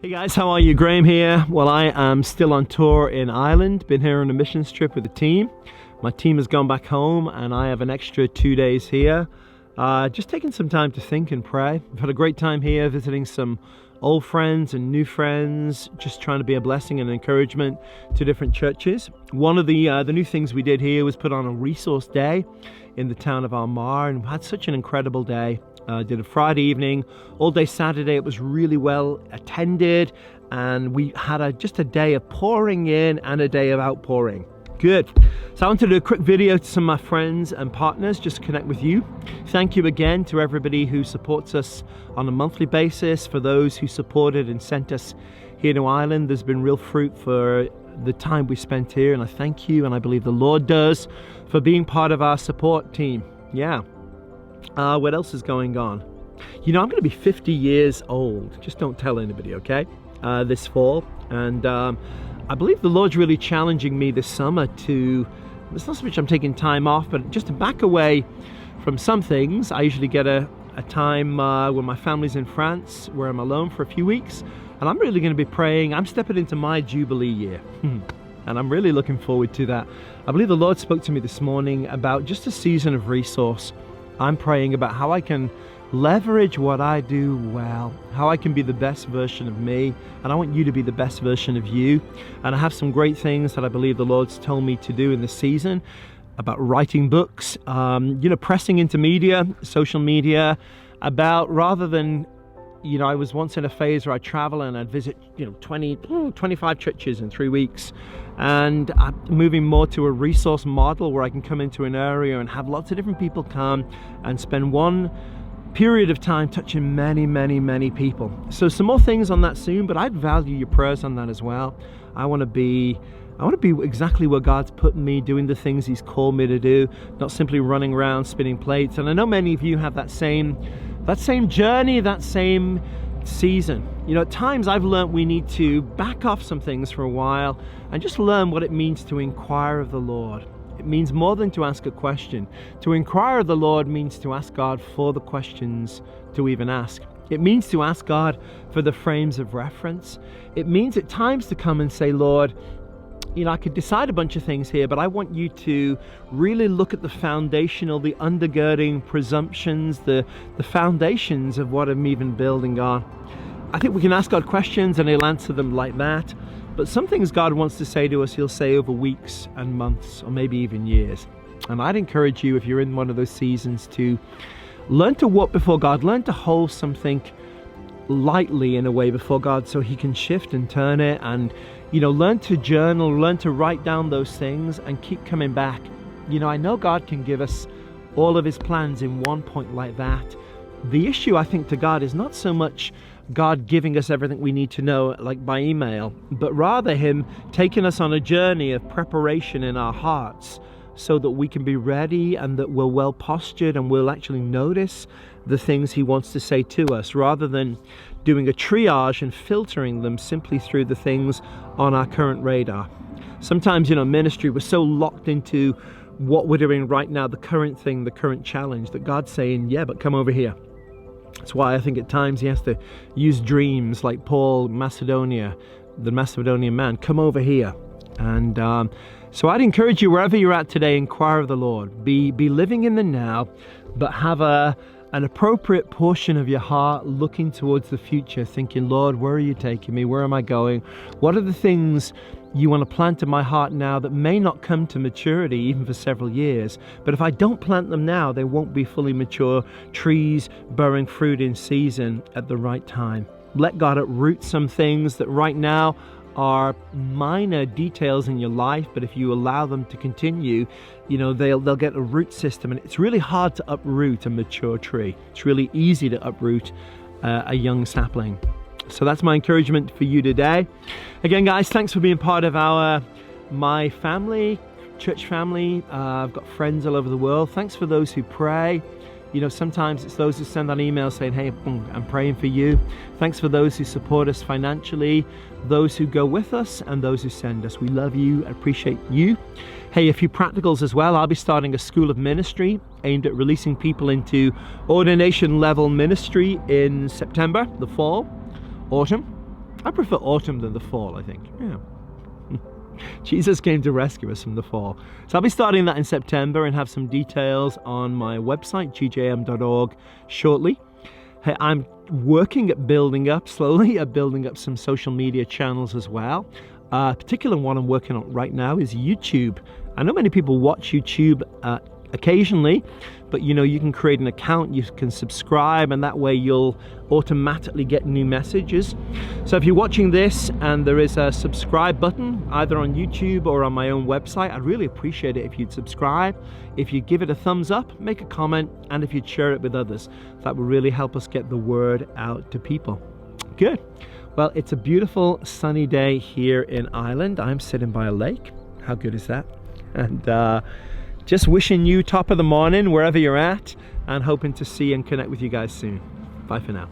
Hey guys, how are you? Graham here. Well, I am still on tour in Ireland. Been here on a missions trip with the team. My team has gone back home and I have an extra 2 days here. Just taking some time to think and pray. We've had a great time here visiting some old friends and new friends, just trying to be a blessing and encouragement to different churches. One of the new things we did here was put on a resource day in the town of Armagh, and we had such an incredible day. Did a Friday evening, all day Saturday. It was really well attended, and we had just a day of pouring in and a day of outpouring. Good. So I want to do a quick video to some of my friends and partners just to connect with you. Thank you again to everybody who supports us on a monthly basis, for those who supported and sent us here to Ireland. There's been real fruit for the time we spent here, and I thank you, and I believe the Lord does, for being part of our support team. Yeah. What else is going on? You know, I'm going to be 50 years old. Just don't tell anybody, okay? This fall. And I believe the Lord's really challenging me this summer to, it's not so much I'm taking time off, but just to back away from some things. I usually get a time when my family's in France, where I'm alone for a few weeks. And I'm really going to be praying. I'm stepping into my Jubilee year. And I'm really looking forward to that. I believe the Lord spoke to me this morning about just a season of resource. I'm praying about how I can leverage what I do well, how I can be the best version of me, and I want you to be the best version of you. And I have some great things that I believe the Lord's told me to do in this season, about writing books, pressing into media, social media, about rather than, I was once in a phase where I'd travel and I'd visit, 25 churches in 3 weeks. And I'm moving more to a resource model where I can come into an area and have lots of different people come and spend one period of time touching many, many, many people. So some more things on that soon, but I'd value your prayers on that as well. I want to be exactly where God's put me, doing the things He's called me to do, not simply running around spinning plates. And I know many of you have that same journey, that same season. At times I've learned we need to back off some things for a while and just learn what it means to inquire of the Lord. It means more than to ask a question. To inquire of the Lord means to ask God for the questions to even ask. It means to ask God for the frames of reference. It means at times to come and say, Lord, I could decide a bunch of things here, but I want you to really look at the foundational, the undergirding presumptions, the foundations of what I'm even building on. I think we can ask God questions and He'll answer them like that. But some things God wants to say to us, He'll say over weeks and months, or maybe even years. And I'd encourage you, if you're in one of those seasons, to learn to walk before God, learn to hold something lightly in a way before God so He can shift and turn it, and learn to journal, learn to write down those things and keep coming back. I know God can give us all of His plans in one point like that. The issue, I think, to God is not so much God giving us everything we need to know, like by email, but rather Him taking us on a journey of preparation in our hearts so that we can be ready and that we're well postured and we'll actually notice the things He wants to say to us, rather than doing a triage and filtering them simply through the things on our current radar. Sometimes, ministry, we're so locked into what we're doing right now, the current thing, the current challenge, that God's saying, yeah, but come over here. That's why I think at times He has to use dreams like Paul, Macedonia, the Macedonian man, come over here. And so I'd encourage you, wherever you're at today, inquire of the Lord. Be living in the now, but have an appropriate portion of your heart looking towards the future, thinking, Lord, where are you taking me? Where am I going? What are the things you want to plant in my heart now that may not come to maturity even for several years? But if I don't plant them now, they won't be fully mature trees bearing fruit in season at the right time. Let God uproot some things that right now are minor details in your life, but if you allow them to continue, they'll get a root system, and it's really hard to uproot a mature tree. It's really easy to uproot a young sapling. So that's my encouragement for you today. Again, guys, thanks for being part of my family, church family. I've got friends all over the world. Thanks for those who pray. Sometimes it's those who send an email saying, hey, I'm praying for you. Thanks for those who support us financially, those who go with us, and those who send us. We love you, appreciate you. Hey, a few practicals as well. I'll be starting a school of ministry aimed at releasing people into ordination level ministry in September, the fall, autumn. I prefer autumn than the fall, I think. Yeah. Jesus came to rescue us from the fall. So I'll be starting that in September and have some details on my website, gjm.org, shortly. Hey, I'm working at building up some social media channels as well. Particular one I'm working on right now is YouTube. I know many people watch YouTube occasionally, but you know, you can create an account, you can subscribe, and that way you'll automatically get new messages. So if you're watching this and there is a subscribe button either on YouTube or on my own website, I'd really appreciate it if you'd subscribe, if you give it a thumbs up, make a comment, and if you'd share it with others. That would really help us get the word out to people. Good. Well, it's a beautiful sunny day here in Ireland. I'm sitting by a lake. How good is that? And just wishing you top of the morning wherever you're at, and hoping to see and connect with you guys soon. Bye for now.